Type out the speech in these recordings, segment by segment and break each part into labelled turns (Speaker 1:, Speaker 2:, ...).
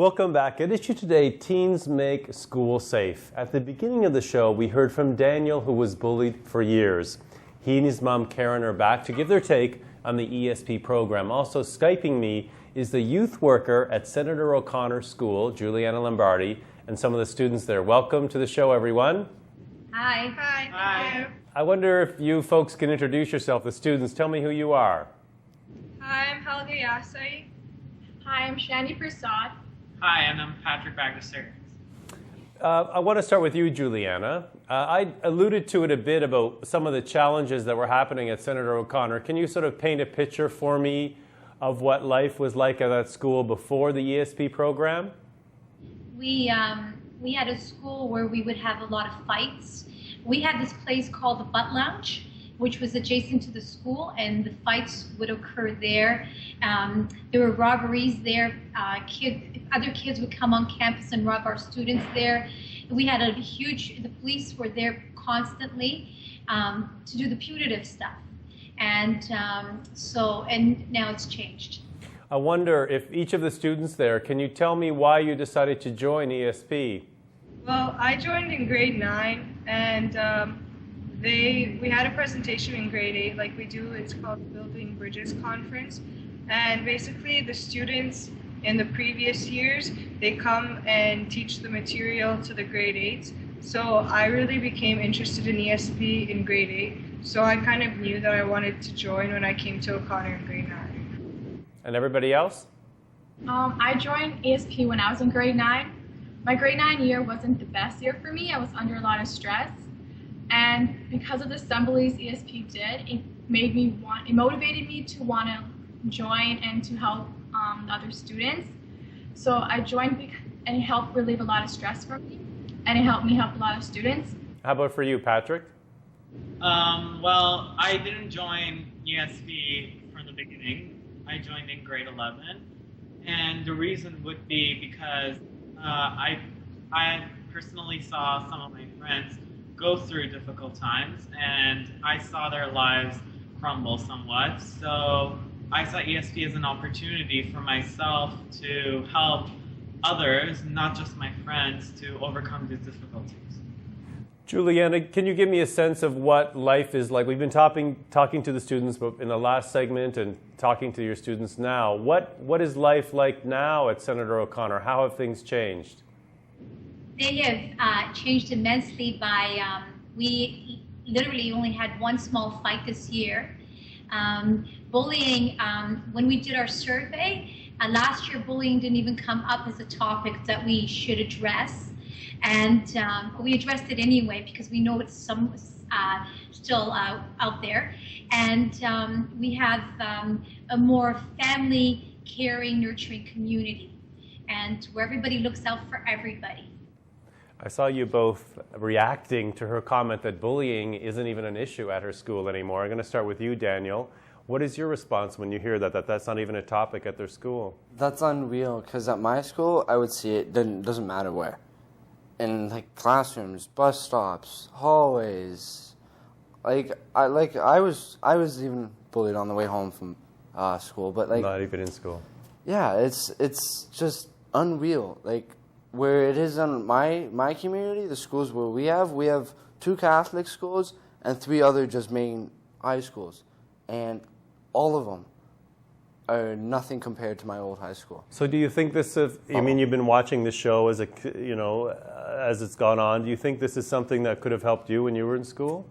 Speaker 1: Welcome back. At issue today, teens make school safe. At the beginning of the show, we heard from Daniel, who was bullied for years. He and his mom, Karen, are back to give their take on the ESP program. Also Skyping me is the youth worker at Senator O'Connor's school, Juliana Lombardi, and some of the students there. Welcome to the show, everyone.
Speaker 2: Hi.
Speaker 3: Hi. Hi.
Speaker 1: I wonder if you folks can introduce yourself, the students. Tell me who you are.
Speaker 3: Hi, I'm Haldi Yasai.
Speaker 2: Hi, I'm Shani Prasad.
Speaker 4: Hi, and I'm Patrick Bagdasser.
Speaker 1: I want to start with you, Juliana. I alluded to it a bit about some of the challenges that were happening at Senator O'Connor. Can you sort of paint a picture for me of what life was like at that school before the ESP program?
Speaker 2: We had a school where we would have a lot of fights. We had this place called the Butt Lounge, which was adjacent to the school, and the fights would occur there. There were robberies there. Other kids would come on campus and rob our students there. We had the police were there constantly to do the punitive stuff. And and now it's changed.
Speaker 1: I wonder if each of the students there, can you tell me why you decided to join ESP?
Speaker 3: Well, I joined in grade 9, and we had a presentation in grade 8 like we do. It's called the Building Bridges Conference. And basically the students in the previous years, they come and teach the material to the grade 8s. So I really became interested in ESP in grade 8. So I kind of knew that I wanted to join when I came to O'Connor in grade 9.
Speaker 1: And everybody else?
Speaker 5: I joined ESP when I was in grade 9. My grade 9 year wasn't the best year for me. I was under a lot of stress. And because of the assemblies ESP did, it motivated me to want to join and to help the other students. So I joined and it helped relieve a lot of stress for me, and it helped me help a lot of students.
Speaker 1: How about for you, Patrick?
Speaker 4: Well, I didn't join ESP from the beginning. I joined in grade 11, and the reason would be because I personally saw some of my friends go through difficult times, and I saw their lives crumble somewhat. So I saw ESP as an opportunity for myself to help others, not just my friends, to overcome these difficulties.
Speaker 1: Juliana, can you give me a sense of what life is like? We've been talking to the students in the last segment and talking to your students now. What is life like now at Senator O'Connor? How have things changed?
Speaker 2: They have changed immensely by, we literally only had one small fight this year. Bullying, when we did our survey, last year bullying didn't even come up as a topic that we should address. And we addressed it anyway because we know it's still out there. And we have a more family, caring, nurturing community, and where everybody looks out for everybody.
Speaker 1: I saw you both reacting to her comment that bullying isn't even an issue at her school anymore. I'm going to start with you, Daniel. What is your response when you hear that's not even a topic at their school?
Speaker 6: That's unreal, because at my school, I would see it doesn't matter where. In like classrooms, bus stops, hallways. I was even bullied on the way home from school, but like
Speaker 1: not even in school.
Speaker 6: Yeah, it's just unreal. Like where it is in my community, the schools where we have 2 Catholic schools and 3 other just main high schools, and all of them are nothing compared to my old high school.
Speaker 1: So do you think this you've been watching the show as as it's gone on, do you think this is something that could have helped you when you were in school?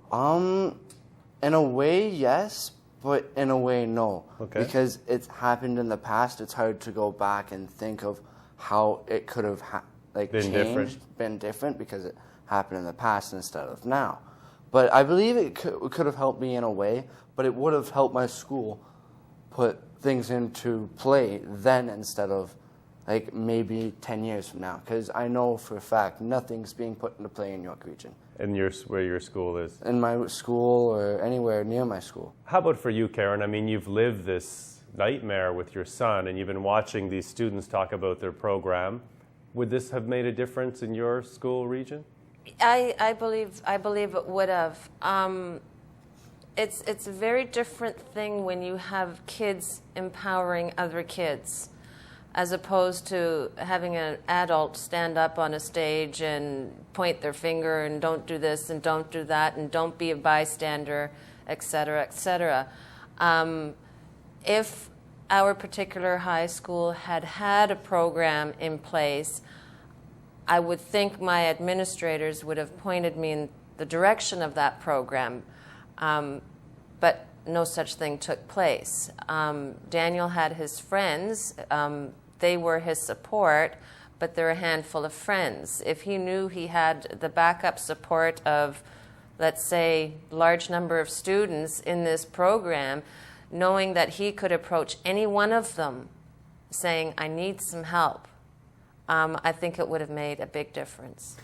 Speaker 6: In a way, yes, but in a way, no.
Speaker 1: Okay.
Speaker 6: Because it's happened in the past, it's hard to go back and think of how it could have been different because it happened in the past instead of now. But I believe it could have helped me in a way, but it would have helped my school put things into play then instead of like maybe 10 years from now, because I know for a fact nothing's being put into play in York Region.
Speaker 1: And where your school is?
Speaker 6: In my school or anywhere near my school.
Speaker 1: How about for you, Karen? I mean, you've lived this nightmare with your son, and you've been watching these students talk about their program. Would this have made a difference in your school region?
Speaker 7: I believe it would have. It's a very different thing when you have kids empowering other kids. as opposed to having an adult stand up on a stage and point their finger and don't do this and don't do that and don't be a bystander, et cetera, et cetera. If our particular high school had had a program in place, I would think my administrators would have pointed me in the direction of that program, but no such thing took place. Daniel had his friends. They were his support, but they're a handful of friends. If he knew he had the backup support of, let's say, large number of students in this program, knowing that he could approach any one of them saying, I need some help, I think it would have made a big difference.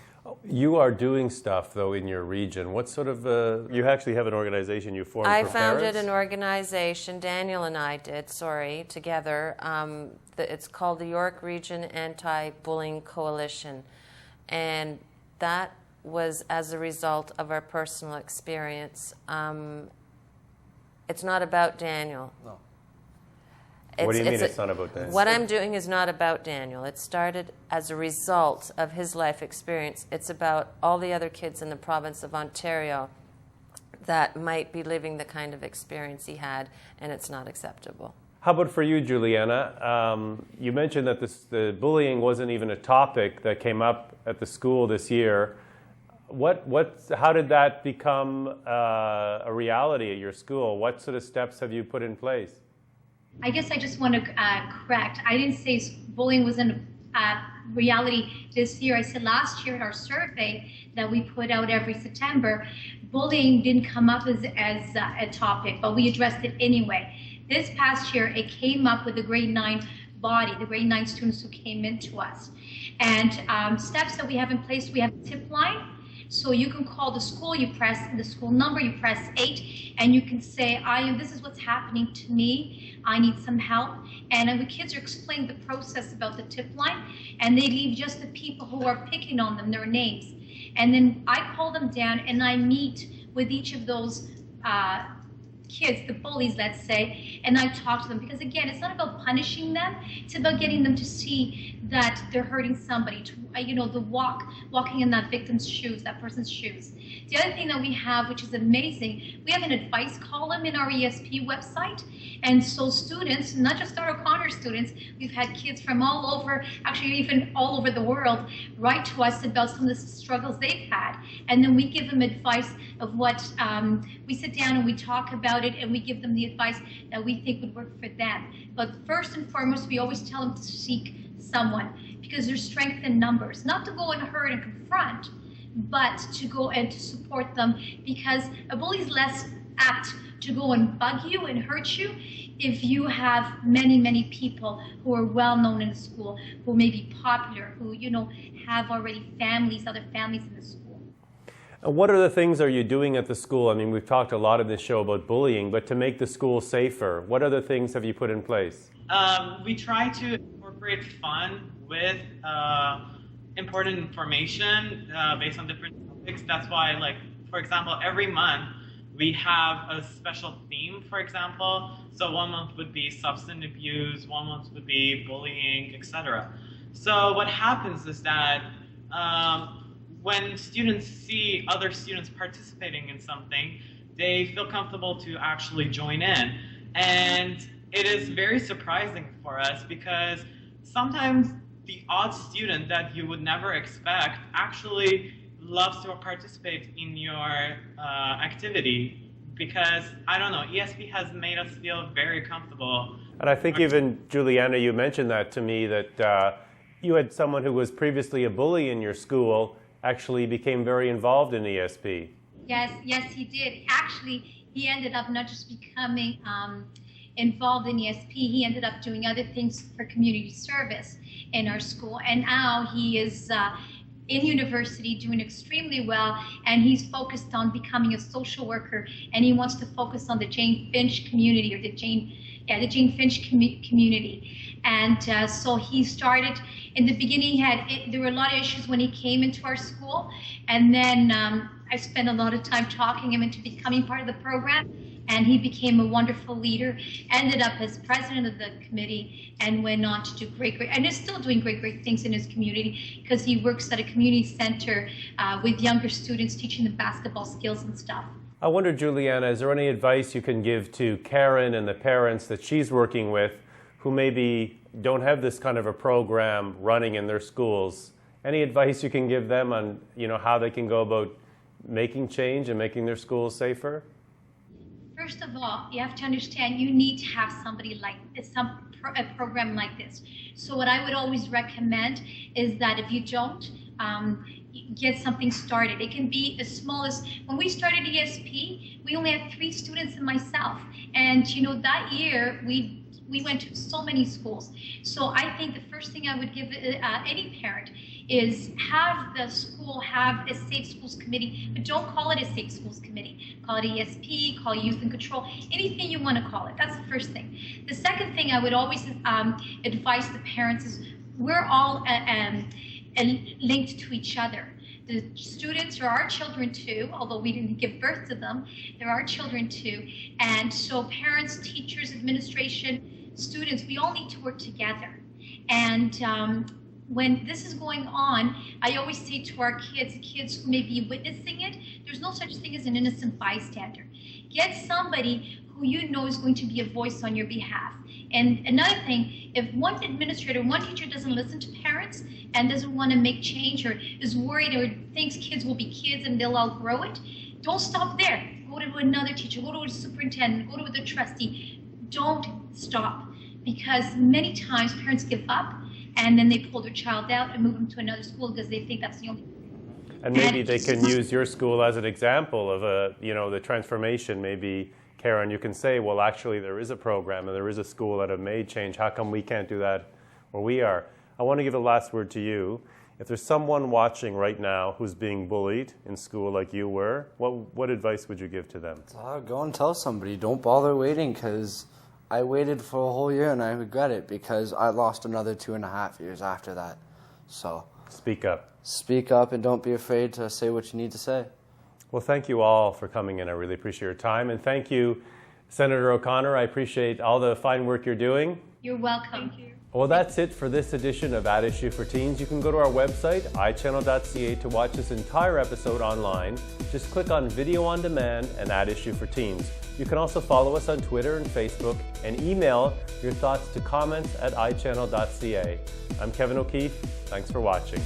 Speaker 1: You are doing stuff, though, in your region. What sort of, you actually have an organization you formed for parents?
Speaker 7: I founded an organization, Daniel and I did, together. It's called the York Region Anti-Bullying Coalition. And that was as a result of our personal experience. It's not about Daniel.
Speaker 6: No.
Speaker 1: What do you mean it's not about Daniel?
Speaker 7: What I'm doing is not about Daniel. It started as a result of his life experience. It's about all the other kids in the province of Ontario that might be living the kind of experience he had, and it's not acceptable.
Speaker 1: How about for you, Juliana? You mentioned that the bullying wasn't even a topic that came up at the school this year. How did that become a reality at your school? What sort of steps have you put in place?
Speaker 2: I guess I just want to correct. I didn't say bullying wasn't a reality this year. I said last year in our survey that we put out every September, bullying didn't come up as a topic, but we addressed it anyway. This past year, it came up with the grade 9 body, the grade 9 students who came into us. And steps that we have in place, we have a tip line. So you can call the school, you press the school number, you press 8, and you can say, this is what's happening to me, I need some help. And then the kids are explaining the process about the tip line, and they leave just the people who are picking on them, their names. And then I call them down and I meet with each of those kids, the bullies, let's say, and I talk to them, because again, it's not about punishing them, it's about getting them to see that they're hurting somebody, the walking in that victim's shoes, that person's shoes. The other thing that we have, which is amazing, we have an advice column in our ESP website, and so students, not just our O'Connor students, we've had kids from all over, actually even all over the world, write to us about some of the struggles they've had, and then we give them advice of what, we sit down and we talk about it, and we give them the advice that we think would work for them. But first and foremost, we always tell them to seek someone, because there's strength in numbers, not to go and hurt and confront, but to go and to support them, because a bully is less apt to go and bug you and hurt you if you have many, many people who are well known in the school, who may be popular, who have already other families in the school.
Speaker 1: And what other things are you doing at the school? I mean, we've talked a lot in this show about bullying, but to make the school safer, what other things have you put in place?
Speaker 4: We try to incorporate fun with important information based on different topics. That's why, for example, every month we have a special theme, for example. So 1 month would be substance abuse, 1 month would be bullying, etc. So what happens is that when students see other students participating in something, they feel comfortable to actually join in. And it is very surprising for us, because sometimes the odd student that you would never expect actually loves to participate in your activity, because, I don't know, ESP has made us feel very comfortable.
Speaker 1: And I think even, Juliana, you mentioned that to me, that you had someone who was previously a bully in your school actually became very involved in ESP.
Speaker 2: Yes, he did. Actually, he ended up not just becoming involved in ESP, he ended up doing other things for community service in our school. And now he is in university doing extremely well, and he's focused on becoming a social worker, and he wants to focus on the Jane Finch community, or the Jane Finch community. And so he started, in the beginning, there were a lot of issues when he came into our school, and then I spent a lot of time talking him into becoming part of the program. and he became a wonderful leader, ended up as president of the committee, and went on to do great, and is still doing great things in his community, because he works at a community center with younger students, teaching them basketball skills and stuff.
Speaker 1: I wonder, Juliana, is there any advice you can give to Karen and the parents that she's working with who maybe don't have this kind of a program running in their schools? Any advice you can give them on, how they can go about making change and making their schools safer?
Speaker 2: First of all, you have to understand you need to have somebody like this, a program like this. So what I would always recommend is that if you don't, get something started. It can be as small as, when we started ESP, we only had 3 students and myself. And that year we went to so many schools. So I think the first thing I would give any parent is have the school have a Safe Schools Committee, but don't call it a Safe Schools Committee. Call it ESP, call it Youth in Control, anything you want to call it. That's the first thing. The second thing I would always advise the parents is we're all linked to each other. The students are our children too, although we didn't give birth to them, they're our children too. And so parents, teachers, administration, students, we all need to work together. And when this is going on, I always say to our kids who may be witnessing it, there's no such thing as an innocent bystander. Get somebody who you know is going to be a voice on your behalf. And another thing, if one administrator, one teacher doesn't listen to parents and doesn't want to make change, or is worried, or thinks kids will be kids and they'll outgrow it, don't stop there. Go to another teacher, go to a superintendent, go to the trustee. Don't stop, because many times parents give up and then they pull their child out and move them to another school because they think that's the only.
Speaker 1: And maybe they can use your school as an example of the transformation. Maybe, Karen, you can say, well, actually, there is a program and there is a school that have made change. How come we can't do that where we are? I want to give the last word to you. If there's someone watching right now who's being bullied in school like you were, what advice would you give to them?
Speaker 6: Go and tell somebody. Don't bother waiting, because I waited for a whole year and I regret it, because I lost another 2.5 years after that. So
Speaker 1: speak up.
Speaker 6: Speak up, and don't be afraid to say what you need to say.
Speaker 1: Well, thank you all for coming in. I really appreciate your time. And thank you, Senator O'Connor. I appreciate all the fine work you're doing.
Speaker 2: You're welcome.
Speaker 3: Thank you.
Speaker 1: Well, that's it for this edition of At Issue for Teens. You can go to our website, ichannel.ca, to watch this entire episode online. Just click on Video on Demand and At Issue for Teens. You can also follow us on Twitter and Facebook, and email your thoughts to comments@ichannel.ca. I'm Kevin O'Keefe. Thanks for watching.